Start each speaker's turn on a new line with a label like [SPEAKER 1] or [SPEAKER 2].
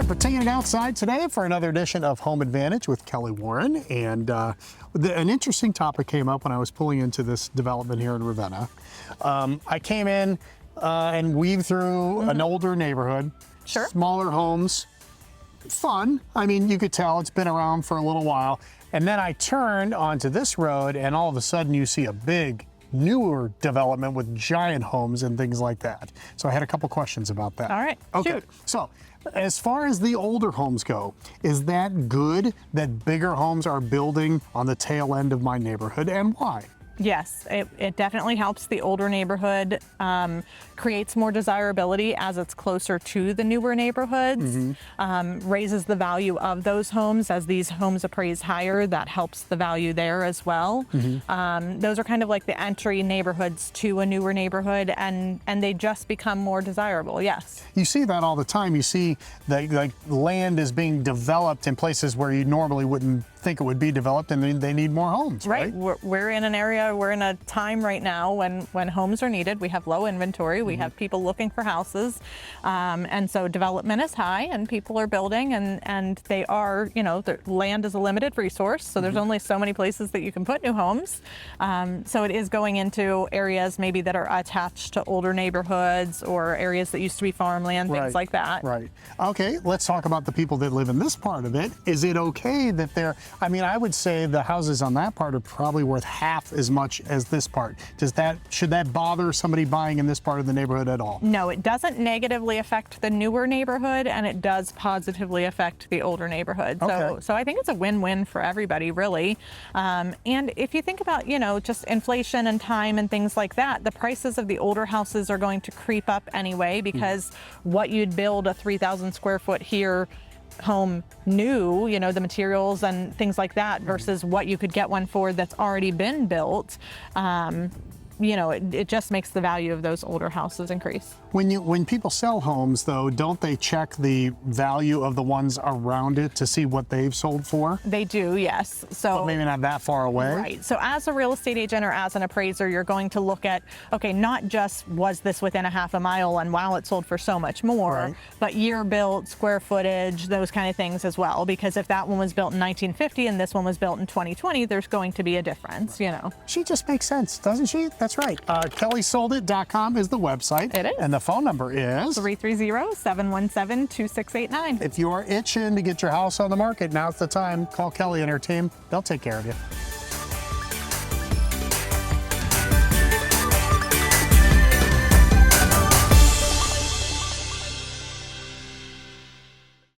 [SPEAKER 1] We're taking it outside today for another edition of Home Advantage with Kelly Warren. And an interesting topic came up when I was pulling into this development here in Ravenna. I came in and weaved through an older neighborhood.
[SPEAKER 2] Sure.
[SPEAKER 1] Smaller homes. Fun. I mean, you could tell it's been around for a little while. And then I turned onto this road and all of a sudden you see a big, newer development with giant homes and things like that. So I had a couple questions about that.
[SPEAKER 2] All right,
[SPEAKER 1] Okay.
[SPEAKER 2] shoot.
[SPEAKER 1] So as far as the older homes go, is that good that bigger homes are building on the tail end of my neighborhood, and why?
[SPEAKER 2] Yes, it definitely helps the older neighborhood, creates more desirability as it's closer to the newer neighborhoods, raises the value of those homes as these homes appraise higher. That helps the value there as well. Those are kind of like the entry neighborhoods to a newer neighborhood, and they just become more desirable. Yes.
[SPEAKER 1] You see that all the time. You see that like land is being developed in places where you normally wouldn't think it would be developed, and they need more homes, right?
[SPEAKER 2] We're in an area, we're in a time right now when homes are needed. We have low inventory, we have people looking for houses, and so development is high and people are building, and they are, you know, the land is a limited resource, so there's only so many places that you can put new homes. So it is going into areas maybe that are attached to older neighborhoods or areas that used to be farmland, things like that.
[SPEAKER 1] Right. Okay, let's talk about the people that live in this part of it. Is it okay that they're, I mean, I would say the houses on that part are probably worth half as much as this part. Should that bother somebody buying in this part of the neighborhood at all?
[SPEAKER 2] No, it doesn't negatively affect the newer neighborhood, and it does positively affect the older neighborhood.
[SPEAKER 1] Okay.
[SPEAKER 2] So I think it's a win-win for everybody, really. And if you think about, you know, just inflation and time and things like that, the prices of the older houses are going to creep up anyway, because what you'd build a 3,000 square foot here home new, you know, the materials and things like that, versus what you could get one for that's already been built, you know, it just makes the value of those older houses increase.
[SPEAKER 1] When people sell homes, though, don't they check the value of the ones around it to see what they've sold for?
[SPEAKER 2] They do, yes. So
[SPEAKER 1] But maybe not that far away.
[SPEAKER 2] Right. So as a real estate agent or as an appraiser, you're going to look at, okay, not just was this within a half a mile and wow, it sold for so much more,
[SPEAKER 1] Right.
[SPEAKER 2] but year built, square footage, those kind of things as well. Because if that one was built in 1950 and this one was built in 2020, there's going to be a difference, you know.
[SPEAKER 1] She just makes sense, doesn't she? That's right. KellySoldIt.com is the website.
[SPEAKER 2] It is.
[SPEAKER 1] And the phone number is
[SPEAKER 2] 330-717-2689.
[SPEAKER 1] If you are itching to get your house on the market, now's the time. Call Kelly and her team. They'll take care of you.